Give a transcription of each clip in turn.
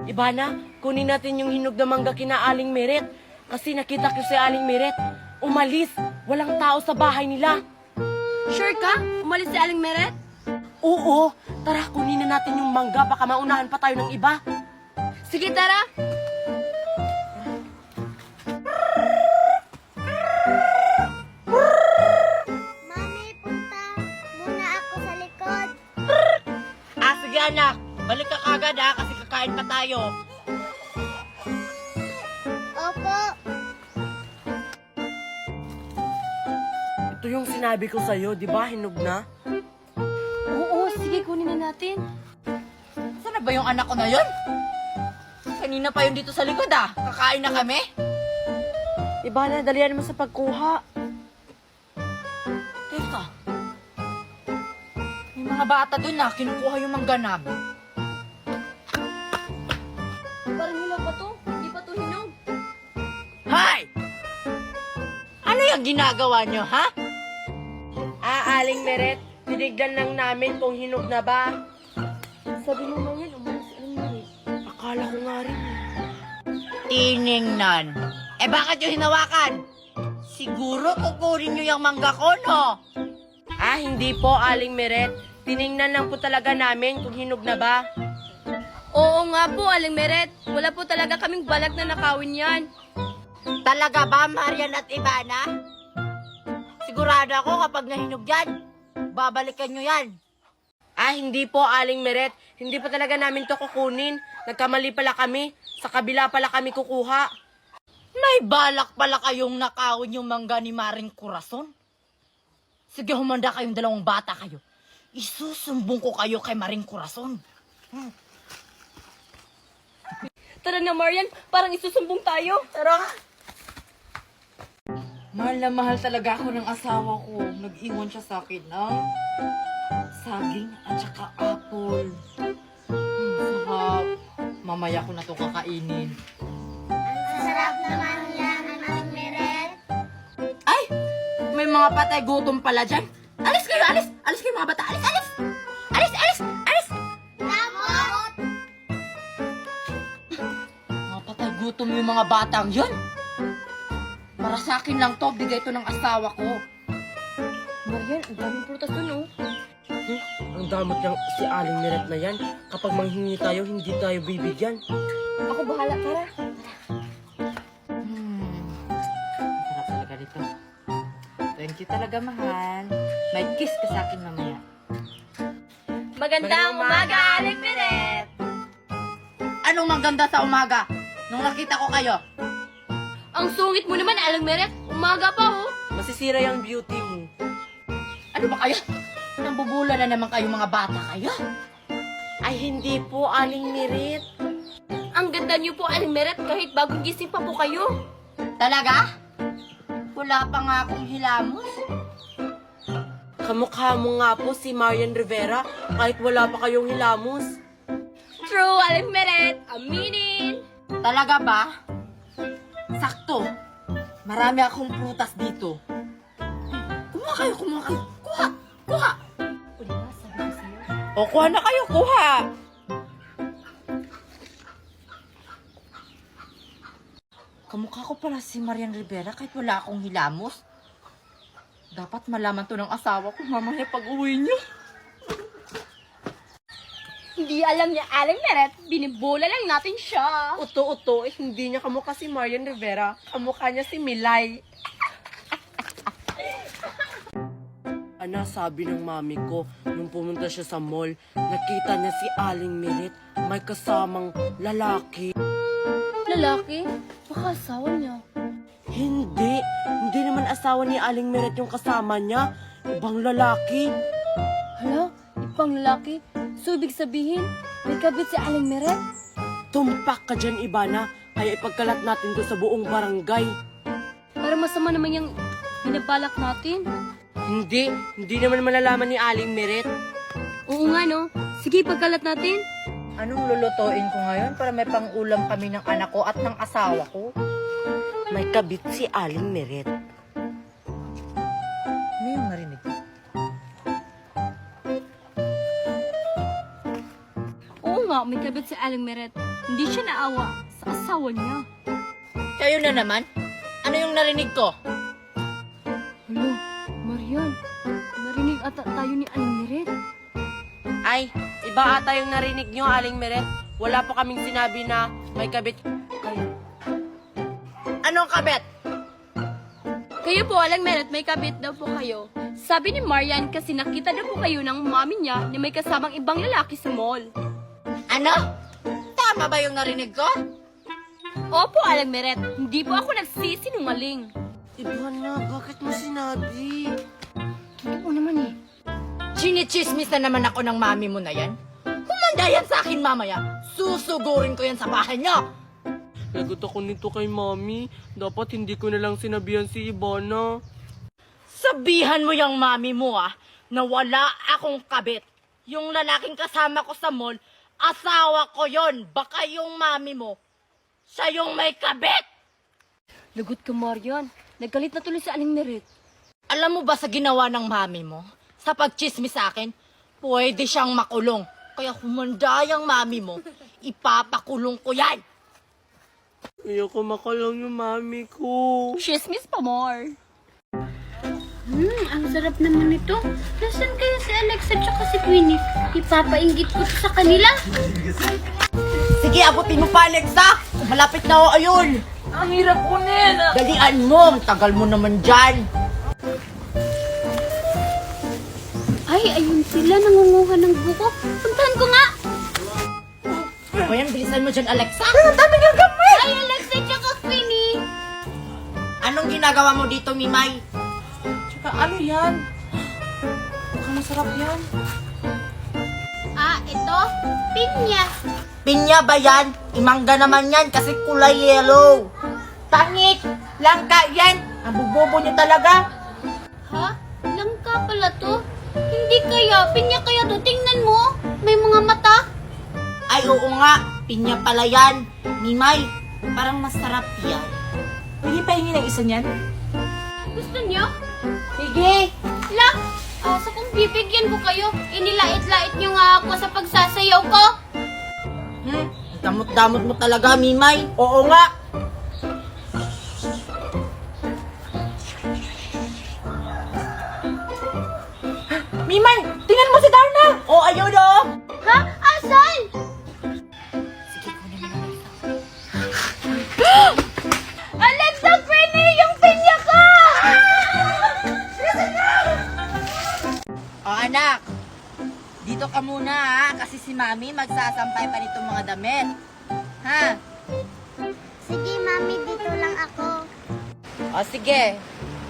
Ibana, kunin natin yung hinog na mangga kina Aling Meret. Kasi nakita ko si Aling Meret. Umalis. Walang tao sa bahay nila. Sure ka? Umalis si Aling Meret? Oo. Tara, kunin na natin yung mangga. Baka maunahan pa tayo ng iba. Sige, tara! Mami, punta muna ako sa likod. Sige anak, balik ka kagad kasi kakain pa tayo. Opo. Ito yung sinabi ko sa'yo, di ba? Hinog na. Oo, sige, kunin na natin. Saan na ba yung anak ko na yun? Kanina pa yun dito sa likod Kakain na kami. Ibana, dalihan mo sa pagkuha. Teka. May mga bata dun kinukuha yung mangga namin. Parang hinog pa to. Hindi pa to hinog. Hay! Ano yung ginagawa nyo, ha? Aling Meret, tinignan lang namin kung hinog na ba. Sabi mo man yan, umalis Aling Meret. Akala ko nga rin. Tiningnan. Bakit yung hinawakan? Siguro kukunin nyo yung mangga ko, no? Hindi po, Aling Meret. Tiningnan lang po talaga namin kung hinog na ba. Oo nga po, Aling Meret. Wala po talaga kaming balak na nakawin yan. Talaga ba, Marian at Ivana? Sigurado ako kapag nahinog yan, babalikan nyo yan. Hindi po, Aling Meret. Hindi pa talaga namin to kukunin. Nagkamali pala kami. Sa kabila pala kami kukuha. May balak pala kayong nakawin yung mangga ni Maring Corazon? Sige, humanda kayong dalawang bata kayo. Isusumbong ko kayo kay Maring Corazon. Tara na, Marian. Parang isusumbong tayo. Tara nga. Mahal na mahal talaga ako ng asawa ko. Nag-iwan siya sa akin ng saging at saka apple. Sarap. Mamaya ko na ito kakainin. Ang sarap naman yan, Aling Meret. Ay! May mga patay gutom pala dyan. Alis kayo, alis! Alis kayo mga bata, alis, alis! Alis, alis, alis! Damot! Mga patay gutom yung mga batang yun. Para sa akin lang to, bigay to ng asawa ko. Marian, ang daming prutas dun, oh. Ang damot niyang si Aling Meret na yan. Kapag manghingi tayo, hindi tayo bibigyan. Ako bahala, tara. Sarap talaga dito. Thank you talaga, mahal. May kiss ka sa akin mamaya. Magandang umaga, Aling Meret. Anong maganda sa umaga? Nung nakita ko kayo, Ang sungit mo naman, Aling Meret. Umaga pa, oh. Masisira yung beauty mo. ano ba kayo? Nambubula na naman kayo mga bata kayo. Hindi po, Aling Meret. Ang ganda niyo po, Aling Meret, kahit bagong gising pa po kayo. Talaga? Wala pa nga akong hilamos. Kamukha mo nga po si Marian Rivera kahit wala pa kayong hilamos. True, Aling Meret. Aminin. Talaga ba? Sakto. Marami akong prutas dito. Kumuha kayo, kumuha kayo. Kuha, kuha. O, diba, sabi ko sa'yo. O, kuha na kayo, kuha. Kamukha ko pala si Marian Rivera kahit wala akong hilamos. Dapat malaman to ng asawa ko mamaya pag-uwi niyo. Hindi alam niya, Aling Meret. Binibola lang natin siya. Uto-uto, hindi niya kamukha si Marian Rivera. Kamukha niya si Milay. Sabi ng mami ko, nung pumunta siya sa mall, nakita niya si Aling Meret, may kasamang lalaki. Lalaki? Baka asawa niya. Hindi naman asawa ni Aling Meret yung kasama niya. Ibang lalaki. Hala, ibang lalaki. So, ibig sabihin, may kabit si Aling Meret? Tumpak ka dyan, Ibana. Kaya ipagkalat natin to sa buong barangay. Para masama naman yung binabalak natin. Hindi naman malalaman ni Aling Meret. Oo nga, no? Sige, pagkalat natin. Anong lulutuin ko ngayon para may pang-ulam kami ng anak ko at ng asawa ko? May kabit si Aling Meret. Ano yung narinig? Oo nga, may kabit si Aling Meret. hindi siya naawa sa asawa niya. Kayo na naman? Ano yung narinig ko? Hala, Marian, narinig ata tayo ni Aling Meret. Ay, iba ata yung narinig nyo, Aling Meret. Wala po kaming sinabi na may kabit kayo. Anong kabet? Kayo po, Aling Meret, may kabit daw po kayo. Sabi ni Marian kasi nakita daw po kayo ng mami niya na may kasamang ibang lalaki sa mall. Ano? Tama ba yung narinig ko? Opo, Aling Meret, hindi po ako nagsisinungaling. Ivana, bakit mo sinabi? Totoo naman eh. Chinichismis na naman ako ng mami mo na yan. Humanda yan sa akin mamaya. Susugurin ko yan sa bahay niyo. Lagot ako nito kay mami. Dapat hindi ko na lang sinabihan si Ivana. Sabihan mo yung mami mo na wala akong kabit. Yung lalaking kasama ko sa mall, asawa ko yon. Baka yung mami mo, siya yung may kabit. Lagot ka, Marian. Nagkalit na tuloy si Aling Meret. Alam mo ba sa ginawa ng mami mo? Sa pagchismis sa akin, pwede siyang makulong. Kaya humanda yung mami mo, ipapakulong ko yan. Ayoko makulong yung mami ko. Chismis pa more. Ang sarap naman ito. Nasaan kaya si Alex at saka si Queenie? Ipapainggit ko to sa kanila. Sige, abutin mo pa, Alexa. Malapit na ako, ayun. Ang hirap unin. Dalian mo, ang tagal mo naman dyan. Ay, ayun sila. Nangunguha ng buko. Puntahan ko nga. O yan, bilisan mo dyan, Alexa. Ang dami ng gamit. Ay, Alex at saka Queenie. Anong ginagawa mo dito, Mimay? Tsaka ano yan? Mukhang masarap yan. Ito. Pinya. Pinya ba yan? Imangga naman yan kasi kulay yellow. Tangik! Langka yan! Ang bubobo niyo talaga. Ha? Langka pala to? Hindi kaya. Pinya kaya to. Tingnan mo. May mga mata. Ay, oo nga. Pinya pala yan. Mimay, parang masarap yan. Pwede pahingi ng isa niyan? Gusto niyo? Sige. La, sa kung bibigyan ko kayo, inilait-lait niyo nga ako sa pagsasayaw ko. Damot-damot mo talaga, Mimay. Oo nga. Mimay, tingnan mo si Darna. Oh, ayun oh. Ha? Asan? Alexa, Queenie, yung pinya ko! Oh, anak. Dito ka muna ha, kasi si Mami magsasampay pa nitong mga damit. Ha? Sige, Mami, dito lang ako. O sige,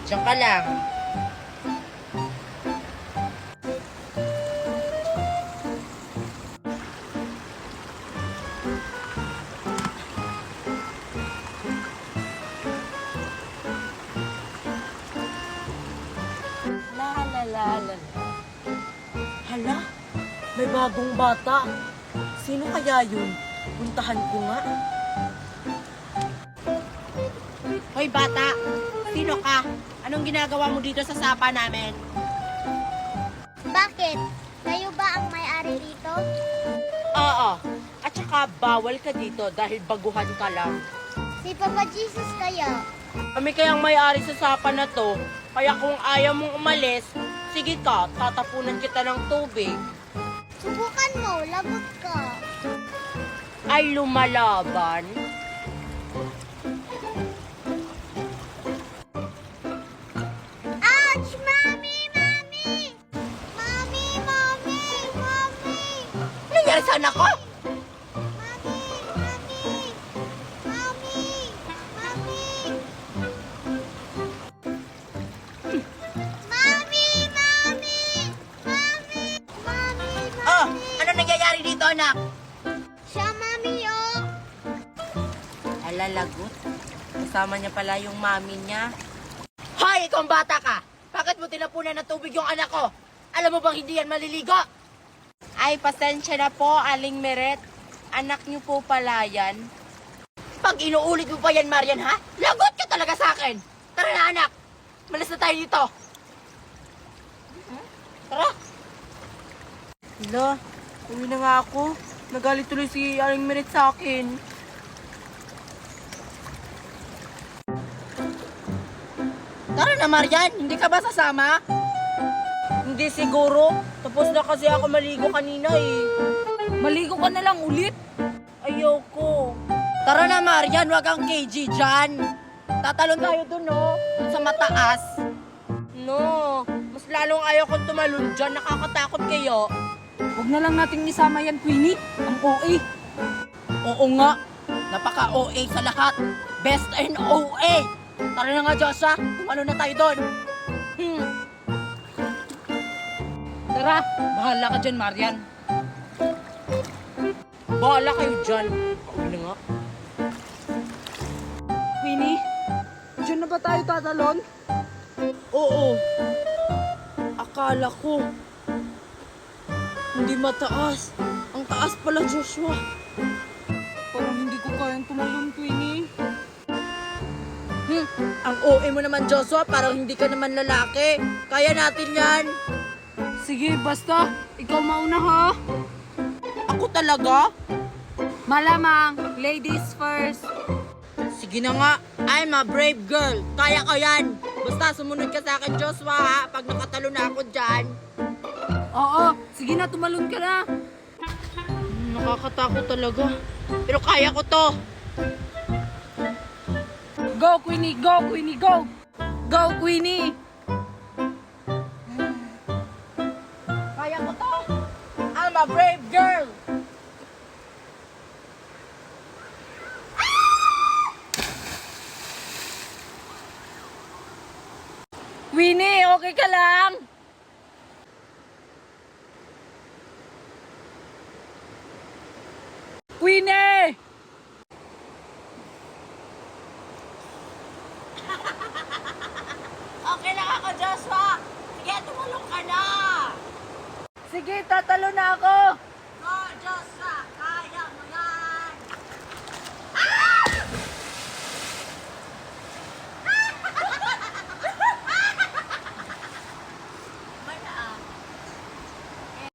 diyan ka lang. Hala, may bagong bata. Sino kaya yun? Puntahan ko nga. Hoy bata, sino ka? Anong ginagawa mo dito sa sapa namin? Bakit? Kayo ba ang may-ari dito? Oo, at saka bawal ka dito dahil baguhan ka lang. Si Papa Jesus kaya? Kami kayang may-ari sa sapa na to, kaya kung ayaw mong umalis, sige ka, tatapunan kita ng tubig. Subukan mo, lagot ka. Ay lumalaban. Ouch! Mami! Mami! Mami! Mami! Mami! Ano nangyari sa anak ko? Mami! Mami! Mami! Mami! Mami! Mami! Mami! Mami! Oh, ano nangyayari dito, anak? Siya, Mami, oh! Alalagot. Kasama niya pala yung mami niya. Hoy, ikaw bata ka! Bakit mo tinapunan ng tubig yung anak ko? Alam mo bang hindi yan maliligo? Ay, pasensya na po, Aling Meret. Anak niyo po pala yan. Pag inuulit mo pa yan, Marian, ha? Lagot ka talaga sa akin! Tara na, anak! Malis na tayo dito! Tara! Hala, uwi na nga ako. Nagalit tuloy si Aling Merit sa akin. Tara na, Marian. Hindi ka ba sasama? Hindi siguro. Tapos na kasi ako maligo kanina eh. Maligo ka na lang ulit. Ayoko. Tara na, Marian. Huwag kang KG dyan. Tatalon tayo dun, no? Dun sa mataas. No, mas lalong ayaw kong tumalon dyan. Nakakatakot kayo. Huwag na lang nating isama yan, Queenie. Ang OA. Oo nga. Napaka-OA sa lahat. Best in OA. Tara na nga, Joshua. Tumalo na tayo doon. Tara. Bahala ka dyan, Marian. Bahala kayo dyan. Ako na nga. Queenie, dyan na ba tayo tatalon? Oo. Akala ko. Hindi mataas. Ang taas pala, Joshua. Parang hindi ko kayang tumalon, Queenie. Ang OA mo naman, Joshua. Parang hindi ka naman lalaki. Kaya natin yan. Sige, basta. Ikaw mauna, ha? Ako talaga? Malamang, ladies first. Sige na nga. I'm a brave girl. Kaya ko yan. Basta sumunod ka sa akin, Joshua, ha? Pag nakatalo na ako dyan. Oo, sige na, tumalon ka na. Nakakatakot talaga. Pero kaya ko to. Go, Queenie! Go, Queenie! Go! Go, Queenie! Kaya ko to. I'm a brave girl. Queenie, okay ka lang? Queenie! Okay lang ako, Joshua. Sige, tumulong ka na. Sige, tatalo na ako.